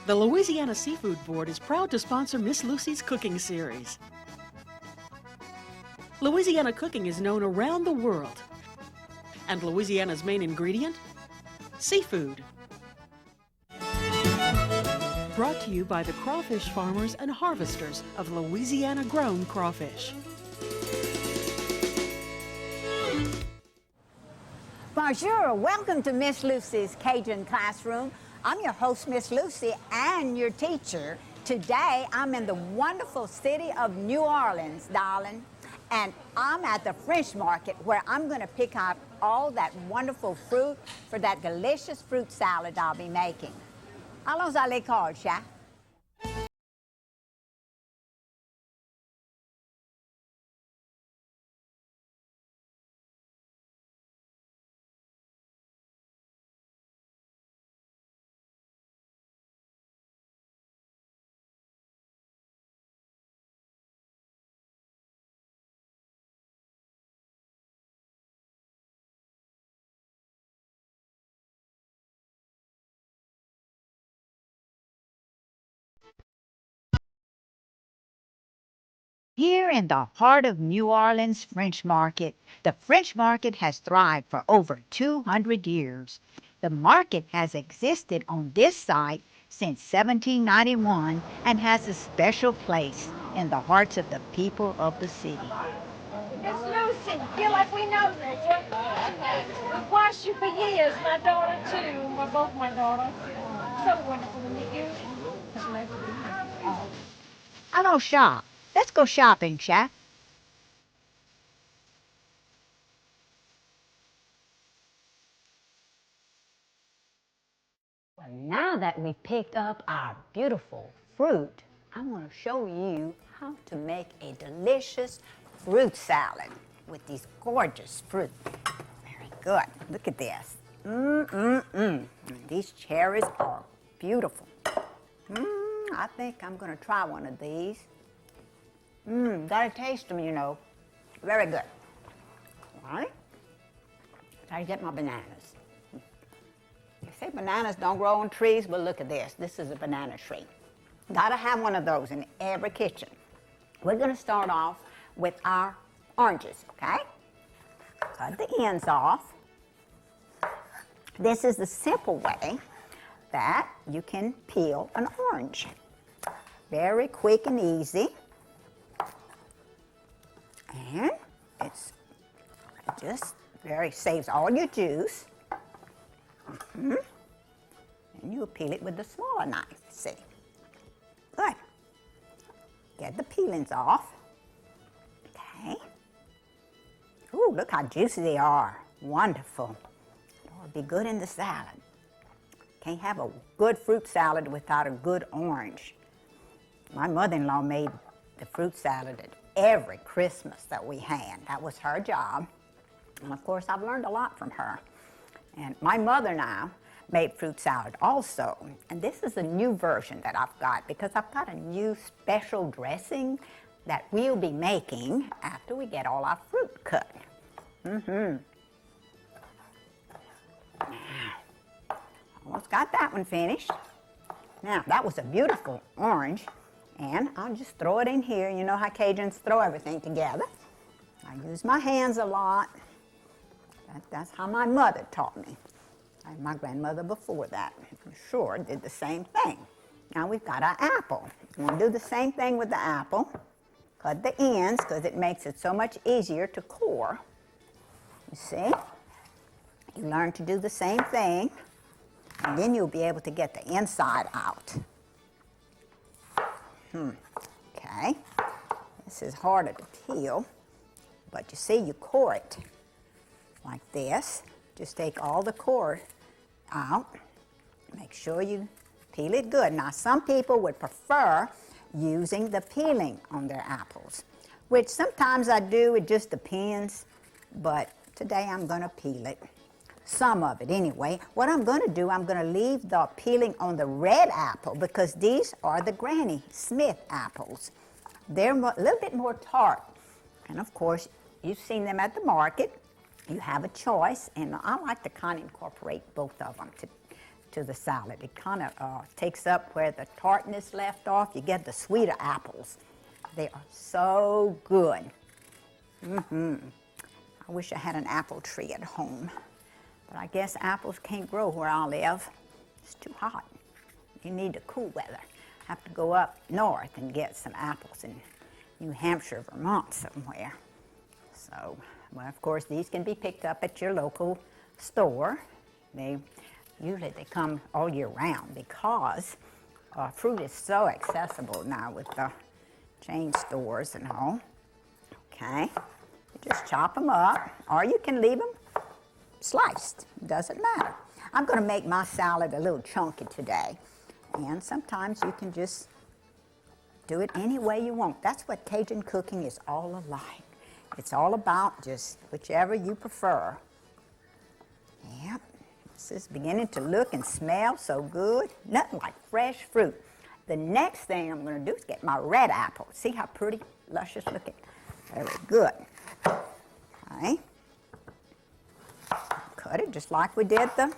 The Louisiana Seafood Board is proud to sponsor Miss Lucy's cooking series. Louisiana cooking is known around the world. And Louisiana's main ingredient? Seafood. Brought to you by the crawfish farmers and harvesters of Louisiana-grown crawfish. Bonjour, welcome to Miss Lucy's Cajun classroom. I'm your host, Miss Lucy, and your teacher. Today, I'm in the wonderful city of New Orleans, darling, and I'm at the French market where I'm gonna pick out all that wonderful fruit for that delicious fruit salad I'll be making. Allons à l'école, chat. Here in the heart of New Orleans French Market, the French Market has thrived for over 200 years. The market has existed on this site since 1791 and has a special place in the hearts of the people of the city. Miss Lucy, feel like we know you. We've watched you for years, my daughter too, both my daughters. So wonderful to meet you. Hello, shop. Let's go shopping, chap. Well, now that we've picked up our beautiful fruit, I want to show you how to make a delicious fruit salad with these gorgeous fruit. Very good. Look at this. These cherries are beautiful. I think I'm going to try one of these. Gotta taste them, you know. Very good. All right. Gotta get my bananas. They say bananas don't grow on trees, but look at this. This is a banana tree. Gotta have one of those in every kitchen. We're gonna start off with our oranges, okay? Cut the ends off. This is the simple way that you can peel an orange. Very quick and easy. And it's just saves all your juice. And you'll peel it with the smaller knife, see. Good. Get the peelings off. Okay. Ooh, look how juicy they are. Wonderful. It'll be good in the salad. Can't have a good fruit salad without a good orange. My mother-in-law made the fruit salad at every Christmas that we had. That was her job. And of course, I've learned a lot from her. And my mother now made fruit salad also. And this is a new version that I've got because I've got a new special dressing that we'll be making after we get all our fruit cut. Almost got that one finished. Now, that was a beautiful orange. And I'll just throw it in here. You know how Cajuns throw everything together. I use my hands a lot. That's how my mother taught me. And my grandmother before that, I'm sure, did the same thing. Now we've got our apple. We'll do the same thing with the apple. Cut the ends because it makes it so much easier to core. You see? You learn to do the same thing, and then you'll be able to get the inside out. Okay, this is harder to peel, but you see, you core it like this. Just take all the core out. Make sure you peel it good. Now, some people would prefer using the peeling on their apples, which sometimes I do. It just depends, but today I'm going to peel it. Some of it anyway. What I'm going to do, I'm going to leave the peeling on the red apple because these are the Granny Smith apples. They're a little bit more tart. And of course, you've seen them at the market. You have a choice, and I like to kind of incorporate both of them to to the salad. It kind of takes up where the tartness left off. You get the sweeter apples. They are so good. I wish I had an apple tree at home, but I guess apples can't grow where I live. It's too hot. You need the cool weather. Have to go up north and get some apples in New Hampshire, Vermont somewhere. So, well, of course, these can be picked up at your local store. Usually they come all year round because fruit is so accessible now with the chain stores and all. Okay, you just chop them up, or you can leave them sliced. Doesn't matter. I'm going to make my salad a little chunky today, and sometimes you can just do it any way you want. That's what Cajun cooking is all like. It's all about just whichever you prefer. Yep, this is beginning to look and smell so good. Nothing like fresh fruit. The next thing I'm going to do is get my red apple. See how pretty, luscious looking? Very good. Okay. Cut it just like we did the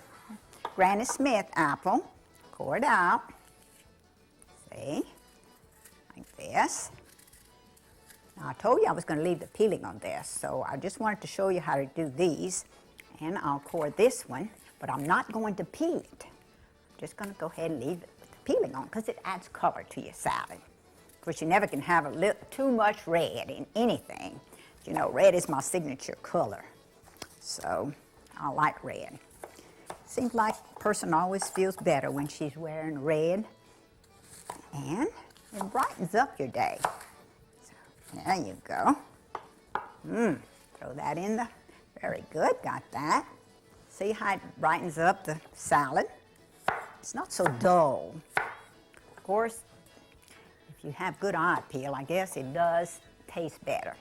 Granny Smith apple. Core it out. See? Like this. Now, I told you I was going to leave the peeling on this, so I just wanted to show you how to do these. And I'll core this one, but I'm not going to peel it. I'm just going to go ahead and leave it with the peeling on because it adds color to your salad. Of course, you never can have too much red in anything. You know, red is my signature color, so I like red. Seems like a person always feels better when she's wearing red, and it brightens up your day. So, there you go. Throw that in the, very good, got that. See how it brightens up the salad? It's not so dull. Of course, if you have good eye appeal, I guess it does taste better.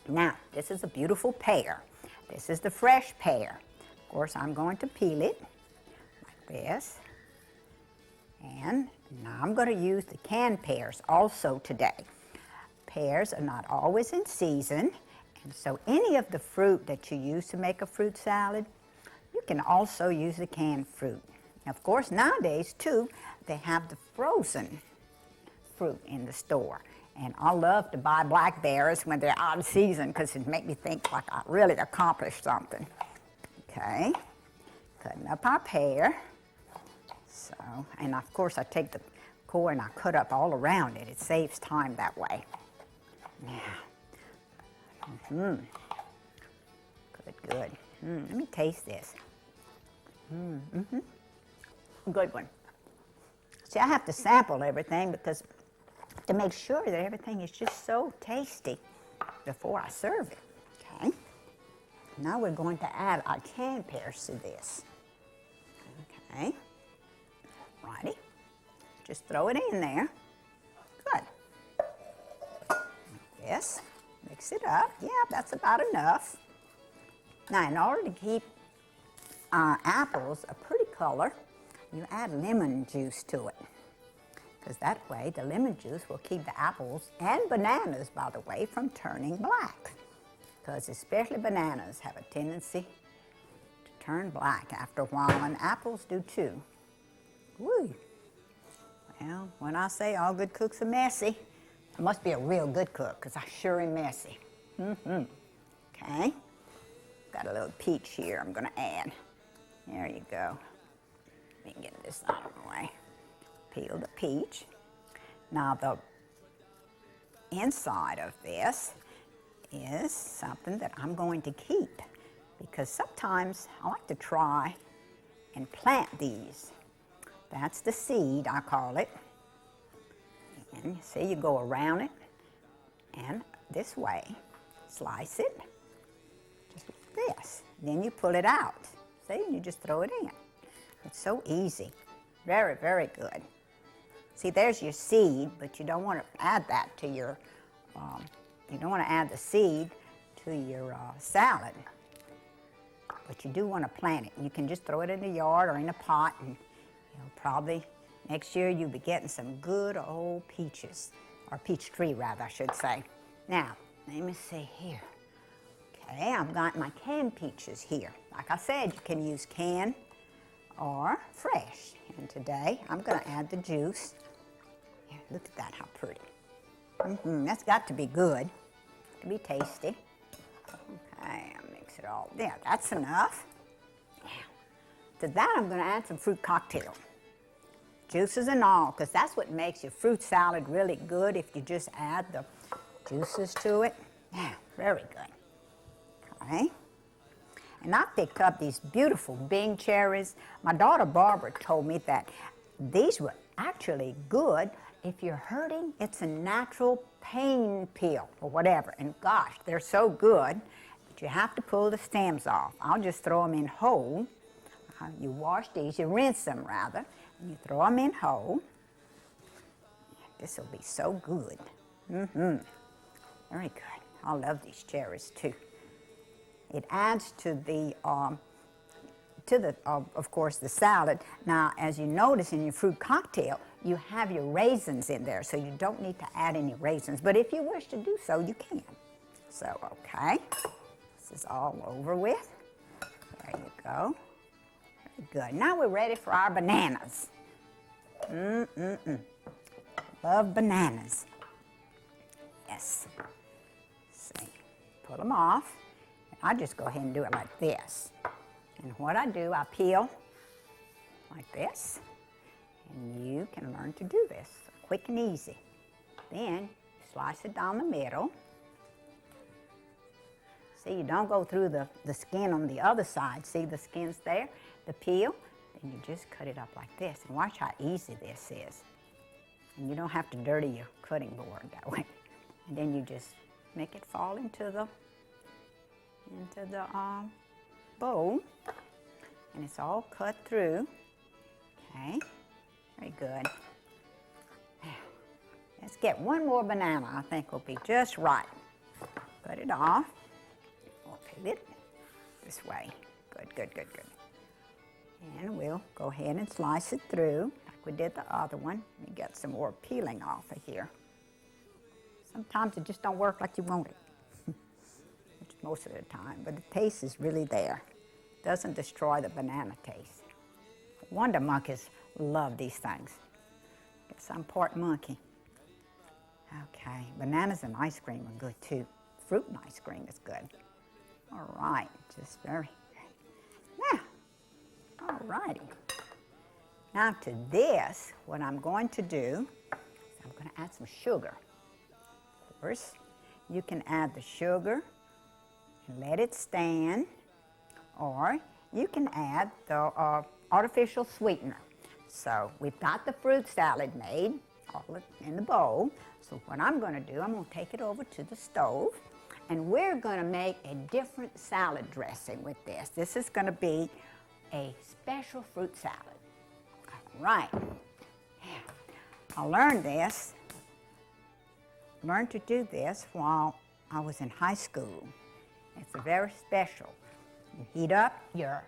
Now, this is a beautiful pear. This is the fresh pear. Of course, I'm going to peel it like this. And now I'm going to use the canned pears also today. Pears are not always in season, and so any of the fruit that you use to make a fruit salad, you can also use the canned fruit. Of course, nowadays, too, they have the frozen fruit in the store. And I love to buy blackberries when they're out of season because it makes me think like I really accomplished something. Okay, cutting up our pear. So, and of course I take the core and I cut up all around it. It saves time that way. Now, good. Let me taste this. Good one. See, I have to sample everything because to make sure that everything is just so tasty before I serve it. Okay. Now we're going to add our canned pears to this. Okay. Righty. Just throw it in there. Good. Like this. Mix it up. Yeah, that's about enough. Now, in order to keep our apples a pretty color, you add lemon juice to it. Because that way, the lemon juice will keep the apples, and bananas, by the way, from turning black. Because especially bananas have a tendency to turn black after a while, and apples do too. Woo. Well, when I say all good cooks are messy, I must be a real good cook, because I sure am messy. Okay. Got a little peach here I'm going to add. There you go. Let me get this out of the way. Peel the peach. Now the inside of this is something that I'm going to keep because sometimes I like to try and plant these. That's the seed, I call it. And you see, you go around it and this way, slice it, just like this. Then you pull it out. See, and you just throw it in. It's so easy. Very, very good. See, there's your seed, but you don't want to add that to your, you don't want to add the seed to your salad. But you do want to plant it. You can just throw it in the yard or in a pot, and probably next year you'll be getting some good old peaches, or peach tree rather, I should say. Now, let me see here. Okay, I've got my canned peaches here. Like I said, you can use canned or fresh. And today I'm going to add the juice. Here, look at that, how pretty. That's got to be good, to be tasty. Okay, I'll mix it all. There, that's enough. To that I'm going to add some fruit cocktail. Juices and all, because that's what makes your fruit salad really good, if you just add the juices to it. Yeah, very good. Okay. And I picked up these beautiful Bing cherries. My daughter Barbara told me that these were actually good if you're hurting. It's a natural pain pill or whatever. And gosh, they're so good, but you have to pull the stems off. I'll just throw them in whole. You wash these, you rinse them rather, and you throw them in whole. This will be so good. Very good. I love these cherries too. It adds to the, of course, the salad. Now, as you notice in your fruit cocktail, you have your raisins in there, so you don't need to add any raisins. But if you wish to do so, you can. So, okay, this is all over with. There you go. Good. Now we're ready for our bananas. Love bananas. Yes. See, pull them off. I just go ahead and do it like this. And what I do, I peel like this. And you can learn to do this quick and easy. Then slice it down the middle. See, you don't go through the skin on the other side. See, the skin's there, the peel. Then you just cut it up like this. And watch how easy this is. And you don't have to dirty your cutting board that way. And then you just make it fall into the bowl. And it's all cut through. Okay, very good. Now, let's get one more banana. I think will be just right. Cut it off. Okay, this way. Good, good, good, good. And we'll go ahead and slice it through like we did the other one. Let me get some more peeling off of here. Sometimes it just don't work like you want it, which most of the time, but the taste is really there. Doesn't destroy the banana taste. Wonder monkeys love these things. Guess I'm part monkey. Okay, bananas and ice cream are good too. Fruit and ice cream is good. All right, just very good. Now, all righty. Now to this, what I'm going to do is I'm going to add some sugar. Of course, you can add the sugar and let it stand, or you can add the artificial sweetener. So we've got the fruit salad made, all in the bowl. So what I'm going to do, I'm going to take it over to the stove, and we're going to make a different salad dressing with this. This is going to be a special fruit salad. All right. I learned to do this while I was in high school. It's a very special. You heat up your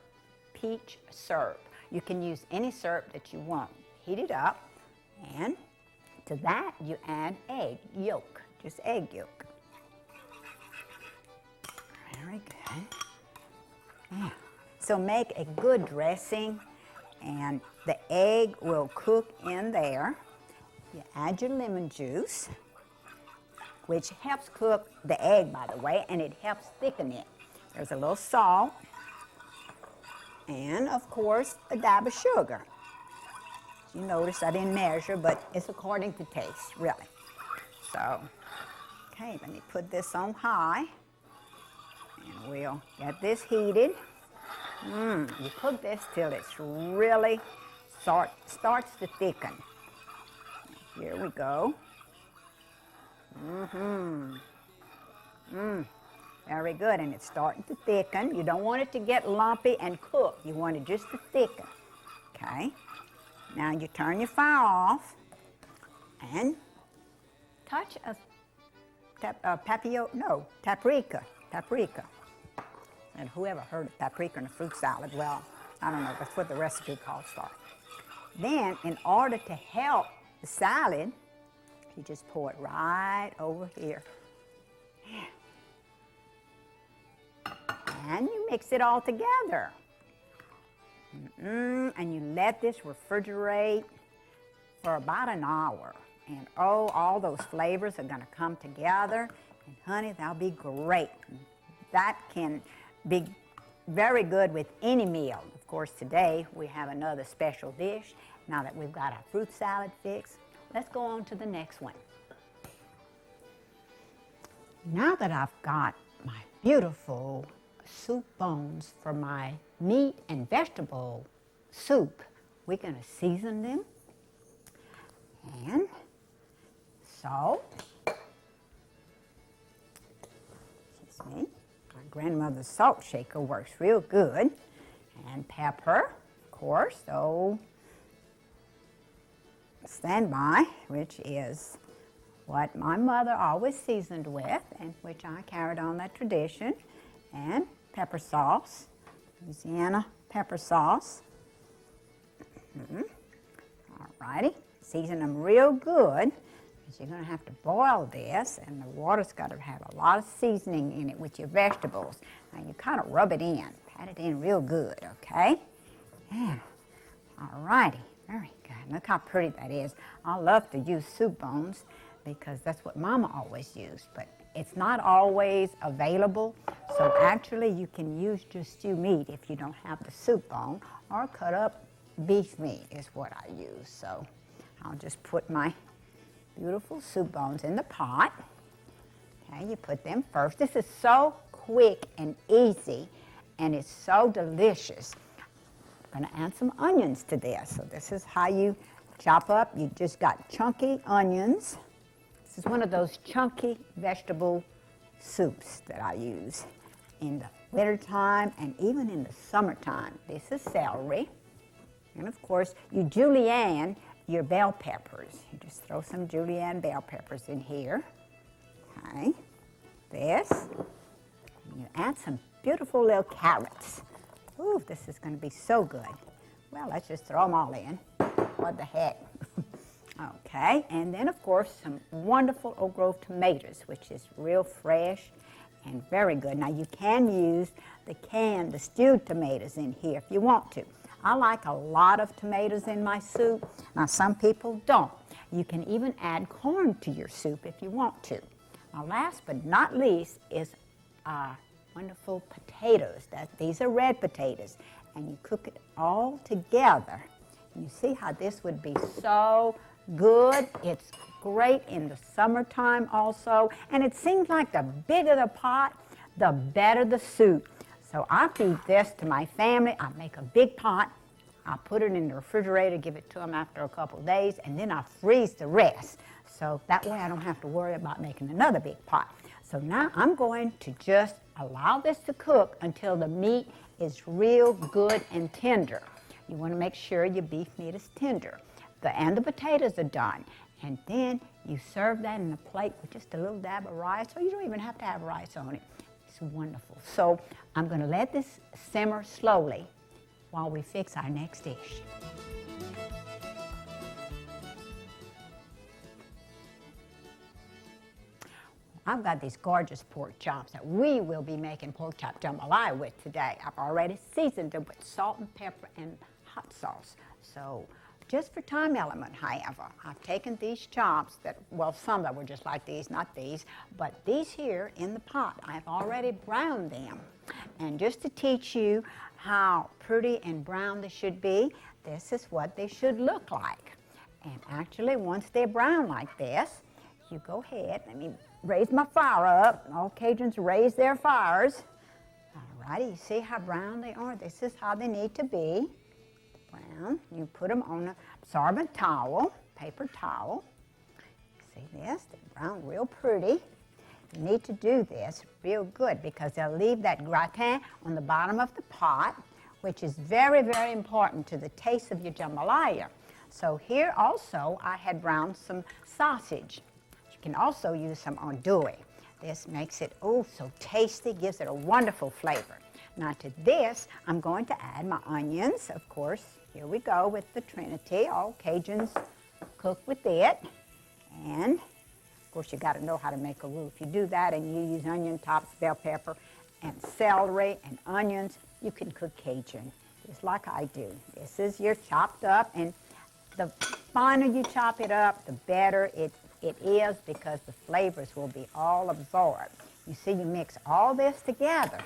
peach syrup. You can use any syrup that you want. Heat it up, and to that you add egg yolk, just egg yolk. Very good. Yeah. So make a good dressing, and the egg will cook in there. You add your lemon juice, which helps cook the egg, by the way, and it helps thicken it. There's a little salt, and of course, a dab of sugar. You notice I didn't measure, but it's according to taste, really. So, okay, let me put this on high, and we'll get this heated. You cook this till it's really starts to thicken. Here we go. Very good, and it's starting to thicken. You don't want it to get lumpy and cook. You want it just to thicken. Okay. Now you turn your fire off and touch a paprika. And whoever heard of paprika in a fruit salad? Well, I don't know. That's what the recipe calls for. Then, in order to help the salad, you just pour it right over here. And you mix it all together. And you let this refrigerate for about an hour. And oh, all those flavors are gonna come together. And honey, that'll be great. That can be very good with any meal. Of course, today we have another special dish. Now that we've got our fruit salad fixed, let's go on to the next one. Now that I've got my beautiful soup bones for my meat and vegetable soup, we're going to season them. And salt, excuse me, my grandmother's salt shaker works real good. And pepper, of course, so stand by, which is what my mother always seasoned with, and which I carried on that tradition. And pepper sauce, Louisiana pepper sauce. All righty, season them real good, because you're going to have to boil this, and the water's got to have a lot of seasoning in it with your vegetables. Now you kind of rub it in, pat it in real good, okay? Yeah, all righty, very good. Look how pretty that is. I love to use soup bones because that's what Mama always used, but it's not always available. So actually you can use just stew meat if you don't have the soup bone, or cut up beef meat is what I use. So I'll just put my beautiful soup bones in the pot. Okay, you put them first. This is so quick and easy, and it's so delicious. I'm gonna add some onions to this. So this is how you chop up. You just got chunky onions. This is one of those chunky vegetable soups that I use in the wintertime and even in the summertime. This is celery. And of course, you julienne your bell peppers. You just throw some julienne bell peppers in here. Okay. This. And you add some beautiful little carrots. Ooh, this is going to be so good. Well, let's just throw them all in. What the heck? Okay, and then of course some wonderful Oak Grove tomatoes, which is real fresh and very good. Now you can use the stewed tomatoes in here if you want to. I like a lot of tomatoes in my soup. Now some people don't. You can even add corn to your soup if you want to. Now last but not least is wonderful potatoes. These are red potatoes, and you cook it all together. You see how this would be so good. It's great in the summertime also, and it seems like the bigger the pot, the better the soup. So I feed this to my family. I make a big pot. I put it in the refrigerator, give it to them after a couple of days, and then I freeze the rest. So that way I don't have to worry about making another big pot. So now I'm going to just allow this to cook until the meat is real good and tender. You want to make sure your beef meat is tender. And the potatoes are done. And then you serve that in a plate with just a little dab of rice, or you don't even have to have rice on it. It's wonderful. So I'm going to let this simmer slowly while we fix our next dish. I've got these gorgeous pork chops that we will be making pork chop jambalaya with today. I've already seasoned them with salt and pepper and hot sauce. So just for time element, however, I've taken these chops that, well, some that were just like these, not these, but these here in the pot, I've already browned them. And just to teach you how pretty and brown they should be, this is what they should look like. And actually, once they're brown like this, you go ahead, let me raise my fire up. All Cajuns raise their fires. All righty, you see how brown they are? This is how they need to be. Brown. You put them on an absorbent towel, paper towel. See this? They're brown real pretty. You need to do this real good because they'll leave that gratin on the bottom of the pot, which is very, very important to the taste of your jambalaya. So here also I had browned some sausage. You can also use some andouille. This makes it oh so tasty, gives it a wonderful flavor. Now to this, I'm going to add my onions, of course. Here we go with the Trinity. All Cajuns cook with it. And of course you got to know how to make a roux. If you do that and you use onion tops, bell pepper, and celery and onions, you can cook Cajun. just like I do. This is your chopped up, and the finer you chop it up, the better it is, because the flavors will be all absorbed. You see, you mix all this together.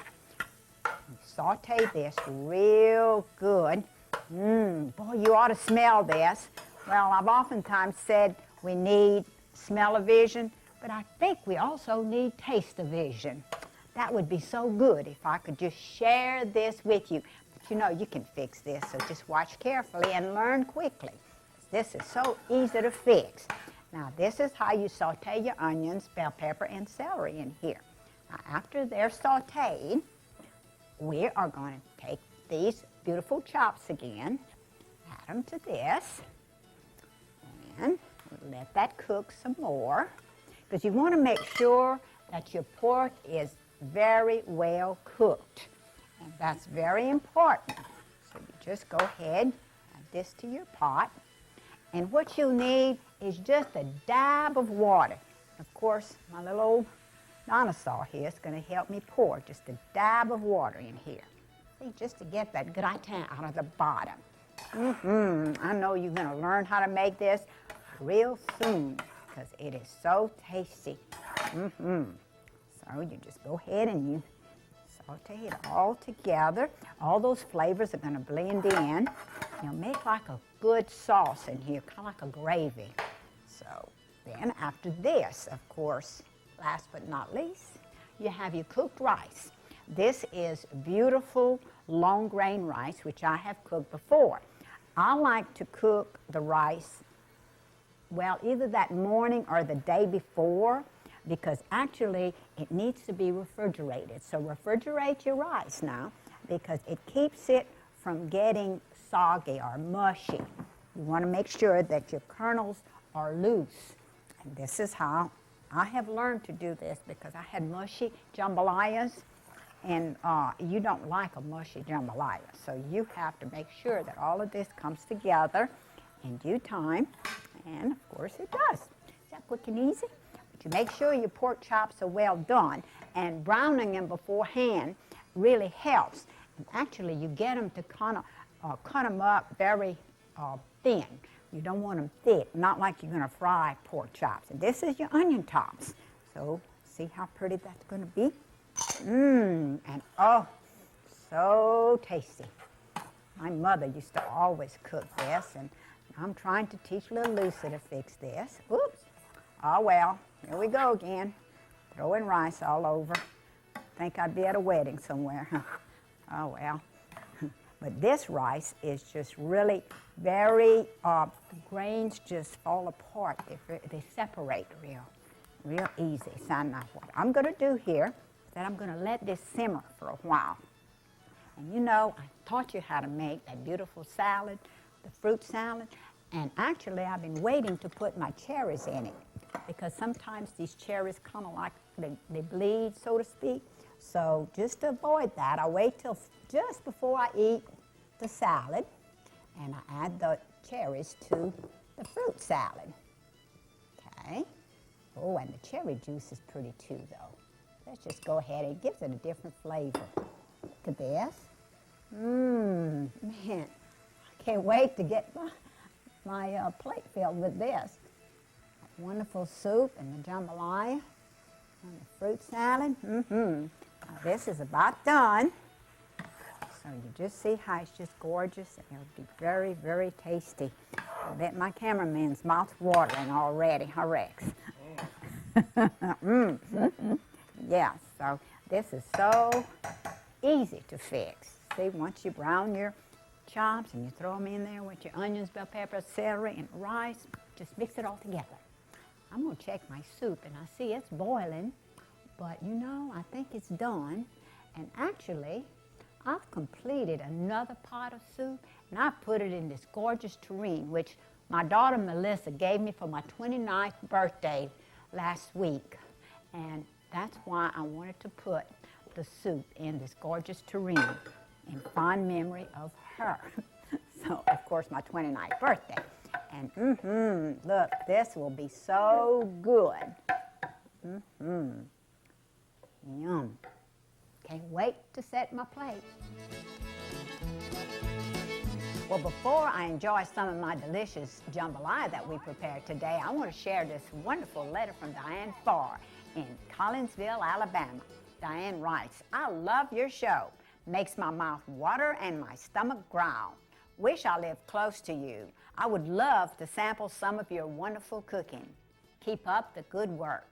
You saute this real good. Boy, you ought to smell this. Well, I've oftentimes said we need smell-o-vision, but I think we also need taste-o-vision. That would be so good if I could just share this with you. But you know, you can fix this, so just watch carefully and learn quickly. This is so easy to fix. Now, this is how you saute your onions, bell pepper, and celery in here. Now, after they're sauteed, we are going to take these beautiful chops again, add them to this, and let that cook some more, because you want to make sure that your pork is very well cooked, and that's very important. So you just go ahead, add this to your pot, and what you'll need is just a dab of water. Of course, my little old dinosaur here is going to help me pour just a dab of water in here. See, just to get that gratin out of the bottom. I know you're going to learn how to make this real soon, because it is so tasty. So you just go ahead and you saute it all together. All those flavors are going to blend in. You'll make like a good sauce in here, kind of like a gravy. So then after this, of course, last but not least, you have your cooked rice. This is beautiful long grain rice, which I have cooked before. I like to cook the rice, well, either that morning or the day before, because actually it needs to be refrigerated. So refrigerate your rice now, because it keeps it from getting soggy or mushy. You want to make sure that your kernels are loose. And this is how I have learned to do this, because I had mushy jambalayas, and you don't like a mushy jambalaya. So you have to make sure that all of this comes together in due time, and of course it does. Is that quick and easy? But you make sure your pork chops are well done, and browning them beforehand really helps. And actually, you get them to kind of cut them up very thin. You don't want them thick, not like you're going to fry pork chops. And this is your onion tops. So see how pretty that's going to be? And oh, so tasty. My mother used to always cook this, and I'm trying to teach little Lucy to fix this. Oops. Oh, well, here we go again. Throwing rice all over. Think I'd be at a wedding somewhere. Oh, well. But this rice is just really very, the grains just fall apart. They separate real easy. So now what I'm going to do here is that I'm going to let this simmer for a while. And you know, I taught you how to make that beautiful salad, the fruit salad. And actually, I've been waiting to put my cherries in it, because sometimes these cherries kind of like, they bleed, so to speak. So just to avoid that, I wait till just before I eat the salad, and I add the cherries to the fruit salad. Okay. Oh, and the cherry juice is pretty too, though. Let's just go ahead. It gives it a different flavor to this. Man, I can't wait to get my plate filled with this. That wonderful soup and the jambalaya and the fruit salad. Now, this is about done. So you just see how it's just gorgeous, and it'll be very, very tasty. I bet my cameraman's mouth's watering already, huh, Rex? Yeah, so this is so easy to fix. See, once you brown your chops and you throw them in there with your onions, bell pepper, celery, and rice, just mix it all together. I'm going to check my soup, and I see it's boiling, but you know, I think it's done. And actually, I've completed another pot of soup, and I put it in this gorgeous tureen, which my daughter Melissa gave me for my 29th birthday last week. And that's why I wanted to put the soup in this gorgeous tureen in fond memory of her. So, of course, my 29th birthday. And look, this will be so good. Yum. Can't wait to set my plate. Well, before I enjoy some of my delicious jambalaya that we prepared today, I want to share this wonderful letter from Diane Farr in Collinsville, Alabama. Diane writes, I love your show. Makes my mouth water and my stomach growl. Wish I lived close to you. I would love to sample some of your wonderful cooking. Keep up the good work.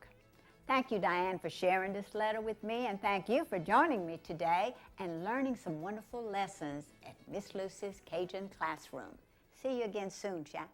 Thank you, Diane, for sharing this letter with me, and thank you for joining me today and learning some wonderful lessons at Miss Lucy's Cajun classroom. See you again soon, chap.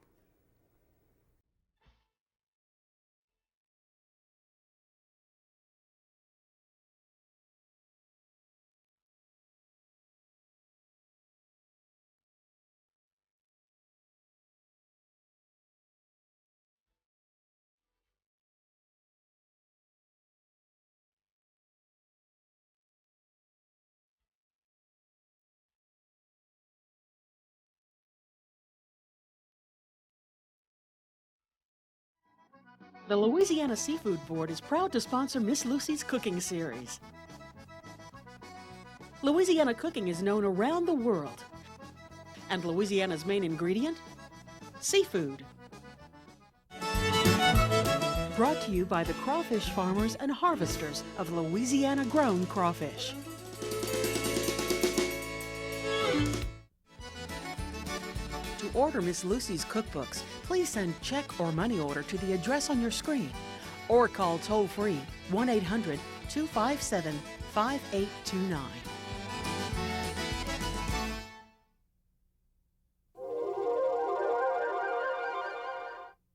The Louisiana Seafood Board is proud to sponsor Miss Lucy's cooking series. Louisiana cooking is known around the world, and Louisiana's main ingredient? Seafood. Brought to you by the crawfish farmers and harvesters of Louisiana-grown crawfish. To order Miss Lucy's cookbooks, please send check or money order to the address on your screen or call toll-free 1-800-257-5829.